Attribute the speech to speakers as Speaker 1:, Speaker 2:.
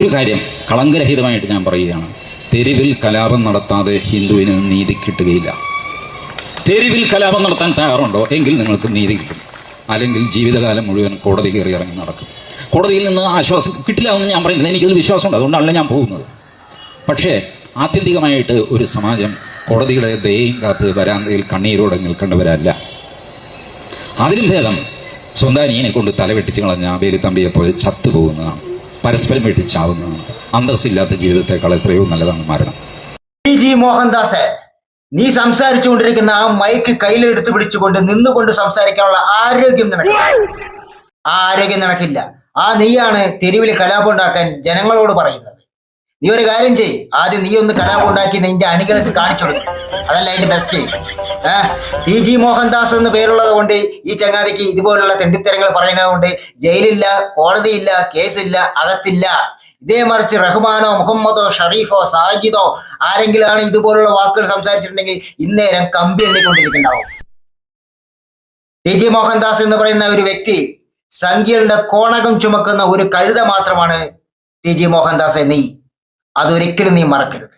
Speaker 1: ഒരു കാര്യം കളങ്കരഹിതമായിട്ട് ഞാൻ പറയുകയാണ്, തെരുവിൽ കലാപം നടത്താതെ ഹിന്ദുവിന് നീതി കിട്ടുകയില്ല. തെരുവിൽ കലാപം നടത്താൻ തയ്യാറുണ്ടോ എങ്കിൽ നിങ്ങൾക്ക് നീതി കിട്ടും, അല്ലെങ്കിൽ ജീവിതകാലം മുഴുവൻ കോടതി കയറി ഇറങ്ങി നടക്കും. കോടതിയിൽ നിന്ന് ആശ്വാസം കിട്ടില്ല എന്ന് ഞാൻ പറയുന്നത്, എനിക്കത് വിശ്വാസമുണ്ട്, അതുകൊണ്ടാണല്ലോ ഞാൻ പോകുന്നത്. പക്ഷേ ആത്യന്തികമായിട്ട് ഒരു സമാജം കോടതിയുടെ ദയയും കാത്ത് വരാന്തയിൽ കണ്ണീരോടെ നിൽക്കേണ്ടവരല്ല. അതിലും ഭേദം സ്വന്തം അനിയനെ കൊണ്ട് തലവെട്ടിച്ച് കളഞ്ഞ വേലുത്തമ്പിയെ പോലെ ചത്തുപോകുന്നതാണ്, പരസ്പരം വെട്ടിച്ചാവുന്നതാണ്. അന്തസ്സില്ലാത്ത ജീവിതത്തെക്കാൾ എത്രയോ നല്ലതാണ് മരണം.
Speaker 2: ജി മോഹൻദാസ്, നീ സംസാരിച്ചുകൊണ്ടിരിക്കുന്ന ആ മൈക്ക് കയ്യിലെടുത്ത് പിടിച്ചുകൊണ്ട് നിന്നുകൊണ്ട് സംസാരിക്കാനുള്ള ആരോഗ്യം നിനക്കില്ല. നീയാണ് തെരുവിൽ കലാപം ഉണ്ടാക്കാൻ ജനങ്ങളോട് പറയുന്നത്. നീ ഒരു കാര്യം ചെയ്യ്, ആദ്യം നീ ഒന്ന് കലാപം ഉണ്ടാക്കി നിന്റെ അണികൾക്ക് കാണിച്ചു കൊടുക്കും, അതല്ല അതിന്റെ ബെസ്റ്റ്. ജി മോഹൻദാസ് എന്ന് പേരുള്ളത് കൊണ്ട് ഈ ചങ്ങാതിക്ക് ഇതുപോലുള്ള തെണ്ടിത്തരങ്ങൾ പറയുന്നത് കൊണ്ട് ജയിലില്ല, കോടതിയില്ല, കേസില്ല, അകത്തില്ല. ഇതേ മറിച്ച് റഹ്മാനോ മുഹമ്മദോ ഷറീഫോ സാജിദോ ആരെങ്കിലും ആണ് ഇതുപോലുള്ള വാക്കുകൾ സംസാരിച്ചിട്ടുണ്ടെങ്കിൽ ഇന്നേരം കമ്പി എണ്ണിക്കൊണ്ടിരിക്കുന്നുണ്ടാവും. ജി മോഹൻദാസ് എന്ന് പറയുന്ന ഒരു വ്യക്തി സംഖ്യകളുടെ കോണകം ചുമക്കുന്ന ഒരു കഴുത മാത്രമാണ് ജി മോഹൻദാസ്. നീ അതൊരിക്കലും നീ മറക്കരുത്.